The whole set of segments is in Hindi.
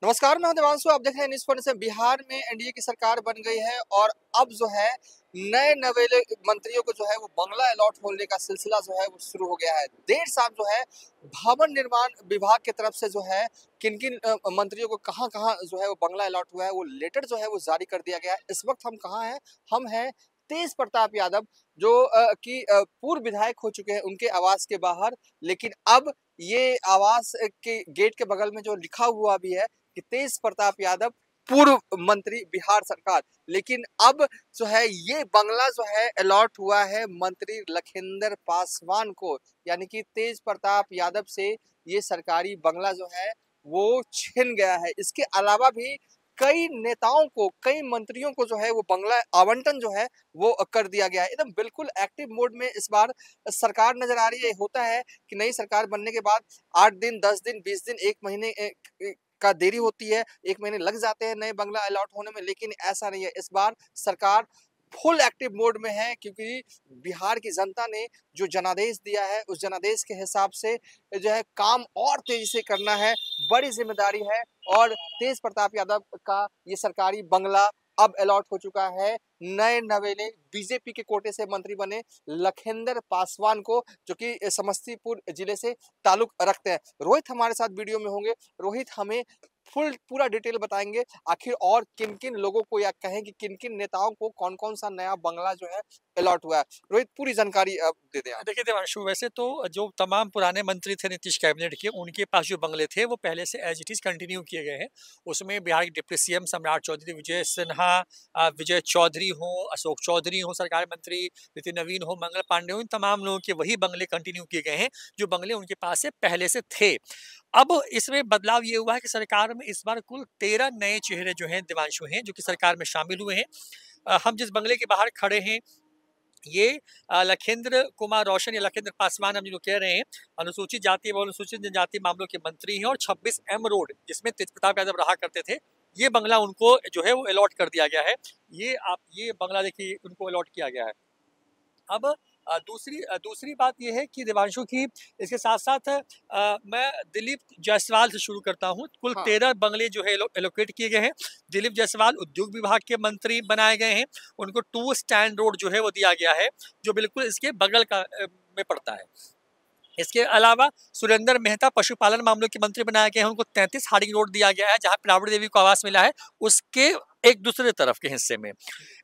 नमस्कार, मैं हूं देवांशु। आप देख रहे हैं न्यूज़ 47। बिहार में एनडीए की सरकार बन गई है और अब जो है नए नवेले मंत्रियों को जो है वो बंगला अलॉट होने का सिलसिला जो है वो शुरू हो गया है। देर शाम जो है भवन निर्माण विभाग की तरफ से जो है किन-किन मंत्रियों को कहाँ-कहाँ जो है वो बंगला अलॉट हुआ है, वो लेटर जो है वो जारी कर दिया गया है। इस वक्त हम कहाँ हैं? हम हैं तेज प्रताप यादव जो पूर्व विधायक हो चुके हैं उनके आवास के बाहर। लेकिन अब ये आवास के गेट के बगल में जो लिखा हुआ भी है कि तेज प्रताप यादव पूर्व मंत्री बिहार सरकार। लेकिन अब जो है ये बंगला जो है अलॉट हुआ है मंत्री लखिंदर पासवान को, यानी कि तेज प्रताप यादव से ये सरकारी बंगला जो है वो छिन गया है। इसके अलावा भी कई नेताओं को, कई मंत्रियों को जो है वो बंगला आवंटन जो है वो कर दिया गया है। एकदम बिल्कुल एक्टिव मोड में इस बार सरकार नजर आ रही है। होता है कि नई सरकार बनने के बाद 8 दिन, 10 दिन, 20 दिन, 1 महीने का देरी होती है, 1 महीने लग जाते हैं नए बंगला अलॉट होने में, लेकिन ऐसा नहीं है। इस बार सरकार फुल एक्टिव मोड में है क्योंकि बिहार की जनता ने जो जनादेश दिया है, उस जनादेश के हिसाब से जो है काम और तेजी से करना है, बड़ी ज़िम्मेदारी है। और तेज प्रताप यादव का ये सरकारी बंगला अब अलॉट हो चुका है नए नवेले बीजेपी के कोटे से मंत्री बने लखिंदर पासवान को, जो कि समस्तीपुर जिले से ताल्लुक रखते हैं। रोहित हमारे साथ वीडियो में होंगे। रोहित हमें पूरा डिटेल बताएंगे आखिर और किन-किन लोगों को, या कहें कि किन-किन नेताओं को कौन-कौन सा नया बंगला जो है अलॉट हुआ है। रोहित पूरी जानकारी दे दें आप। देखिए देवांशु, वैसे तो जो तमाम पुराने मंत्री थे नीतीश कैबिनेट के, उनके पास जो बंगले थे वो पहले से एज इट इज कंटिन्यू किए गए हैं। उसमें बिहार के डिप्टी सीएम सम्राट चौधरी, विजय सिन्हा, विजय चौधरी हो, अशोक चौधरी हो सरकार मंत्री, नितिन नवीन हो, मंगल पांडे हो, इन तमाम लोगों के वही बंगले कंटिन्यू किए गए हैं जो बंगले उनके पास से पहले से थे। अब इसमें बदलाव ये हुआ है कि सरकार में इस बार कुल 13 नए चेहरे जो हैं देवांशु हैं, जो कि सरकार में शामिल हुए हैं। हम जिस बंगले के बाहर खड़े हैं, ये लखिंद्र कुमार रोशन या लखिंद्र पासवान हम जो कह रहे हैं, अनुसूचित जाति एवं अनुसूचित जनजाति मामलों के मंत्री हैं। और 26 एम रोड, जिसमें तेज प्रताप यादव रहा करते थे, ये बंगला उनको जो है वो अलॉट कर दिया गया है। ये बंगला देखिए उनको अलॉट किया गया है। अब दूसरी बात ये है कि देवांशु की, इसके साथ-साथ मैं दिलीप जायसवाल से शुरू करता हूँ। कुल हाँ। 13 बंगले जो है एलोकेट किए गए हैं। दिलीप जायसवाल उद्योग विभाग के मंत्री बनाए गए हैं। उनको 2 स्टैंड रोड जो है वो दिया गया है, जो बिल्कुल इसके बगल का में पड़ता है। इसके अलावा सुरेंद्र मेहता पशुपालन मामलों के मंत्री बनाए गए हैं। उनको 33 हार्डिंग रोड दिया गया है, जहां पे राबड़ी देवी को आवास मिला है, उसके एक दूसरे तरफ के हिस्से में।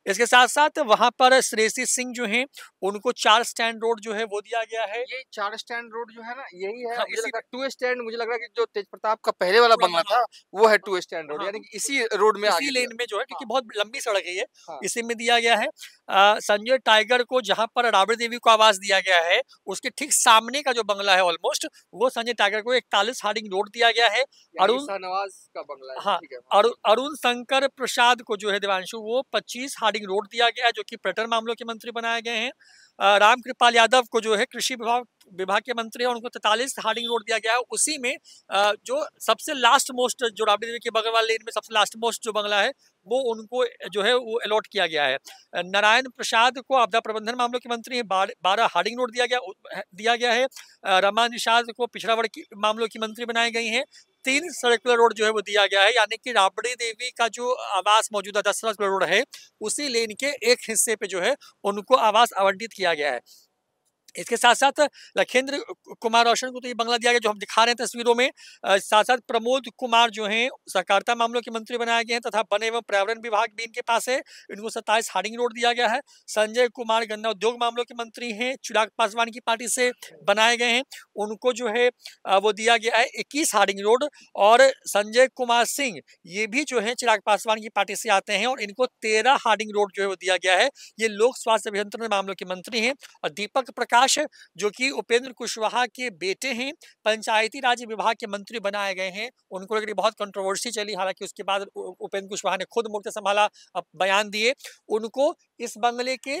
इसके साथ-साथ वहां पर श्रेयसी सिंह जो हैं, उनको 4 स्टैंड रोड जो है वो दिया गया है। ये 4 स्टैंड रोड जो है ना, यही है। हाँ, मुझे इसी लगा 2 स्टैंड, मुझे लग रहा है कि जो तेज प्रताप का पहले वाला बंगला पुराना, था, वो है 2 स्टैंड रोड, हाँ, यानी कि इसी रोड में इसी आगे दिया। लेन में जो है, हाँ, क्योंकि बहुत लंबी सड़क है ये, हाँ। इसी में दिया गया है। संजय टाइगर को जहां पर राबड़ी देवी को आवास दिया गया है, उसके ठीक सामने का जो बंगला है ऑलमोस्ट, वो संजय टाइगर को 41 हार्डिंग रोड दिया गया है। यानी कि अरुण शाहनवाज का बंगला है, हाँ, ठीक है। हाँ। अरुण शंकर प्रसाद को जो है देवांशु, वो 25 हार्डिंग रोड दिया गया है, जो कि पर्यटन मामलों के मंत्री बनाए गए हैं। रामकृपाल यादव को जो है कृषि विभाग विभाग के मंत्री हैं, उनको 43 हार्डिंग रोड दिया गया है। उसी में जो सबसे लास्ट मोस्ट, जो राबड़ी देवी के बगल वाले लेन में सबसे लास्ट मोस्ट जो बंगला है, वो उनको जो है वो अलॉट किया गया है। नारायण प्रसाद को आपदा प्रबंधन मामलों के मंत्री हैं, 12 हार्डिंग रोड दिया गया है। रमा निषाद को पिछड़ा वर्ग मामलों की मंत्री बनाई गई हैं। 3 सर्कुलर रोड जो है वो दिया गया है, यानी कि राबड़ी देवी का जो आवास मौजूदा 10 सर्कुलर रोड है, उसी लेन के एक हिस्से पे जो है उनको आवास आवंटित किया गया है। इसके साथ-साथ लखिंद्र कुमार रोशन को तो ये बंगला दिया गया जो हम दिखा रहे हैं तस्वीरों में। साथ-साथ प्रमोद कुमार जो हैं सहकारिता मामलों के मंत्री बनाए गए हैं, तथा वन एवं पर्यावरण विभाग भी इनके पास है। इनको 27 हार्डिंग रोड दिया गया है। संजय कुमार गन्ना उद्योग मामलों के मंत्री हैं, चिराग पासवान की पार्टी से बनाए गए हैं। उनको जो है वो दिया गया है 21 हार्डिंग रोड। और संजय कुमार सिंह, ये भी जो है चिराग पासवान की पार्टी से आते हैं, और इनको 13 हार्डिंग रोड जो है वो दिया गया है। ये लोक स्वास्थ्य अभियंत्रण मामलों के मंत्री हैं। और दीपक प्रकाश, जो कि उपेंद्र कुशवाहा के बेटे हैं, पंचायती राज विभाग के मंत्री बनाए गए हैं। उनको लेकर बहुत कंट्रोवर्सी चली, हालांकि उसके बाद उपेंद्र कुशवाहा ने खुद मोर्चा संभाला, बयान दिए। उनको इस बंगले के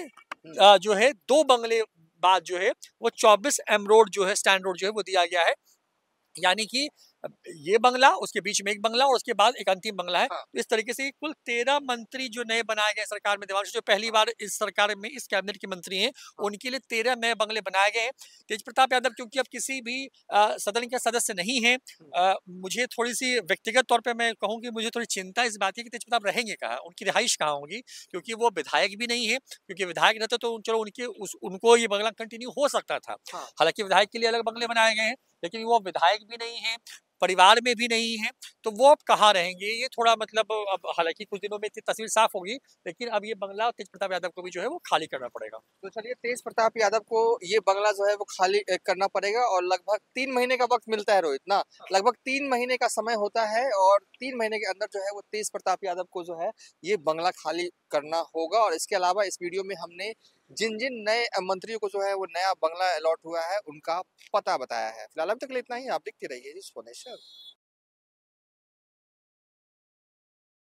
जो है 2 बंगले बाद जो है वो 24 एम रोड जो है स्टैंड रोड जो है वो दिया गया है। यानी कि ये बंगला, उसके बीच में एक बंगला और उसके बाद एक अंतिम बंगला है। हाँ। तो इस तरीके से कुल 13 मंत्री जो नए बनाए गए सरकार में, देवांशु, जो पहली बार इस सरकार में इस कैबिनेट के मंत्री हैं, उनके लिए 13 नए बंगले बनाए गए हैं। तेज प्रताप यादव क्योंकि अब किसी भी सदन के सदस्य नहीं है, मुझे थोड़ी सी व्यक्तिगत तौर पे मैं कहूँ कि मुझे थोड़ी चिंता इस बात की कि तेज प्रताप रहेंगे कहाँ, उनकी रिहाइश कहाँ होगी, क्योंकि वो विधायक भी नहीं है। क्योंकि विधायक रहते तो चलो उनको ये बंगला कंटिन्यू हो सकता था। हाँ। हालांकि विधायक के लिए अलग बंगले बनाए गए हैं, लेकिन वो विधायक भी नहीं है, परिवार में भी नहीं है, तो वो अब कहाँ रहेंगे, ये थोड़ा मतलब अब हालांकि कुछ दिनों में तस्वीर साफ होगी, लेकिन अब ये बंगला तेज प्रताप यादव को भी जो है वो खाली करना पड़ेगा। तो चलिए, तेज प्रताप यादव को ये बंगला जो है वो खाली करना पड़ेगा और लगभग 3 महीने का वक्त मिलता है रोहित ना। लगभग 3 महीने का समय होता है और 3 महीने के अंदर जो है वो तेज प्रताप यादव को जो है ये बंगला खाली करना होगा। और इसके अलावा इस वीडियो में हमने जिन जिन नए मंत्रियों को जो है वो नया बंगला अलॉट हुआ है उनका पता बताया है। फिलहाल अभी तक के लिए इतना ही। आप देखते रहिए जी सोनेश्वर।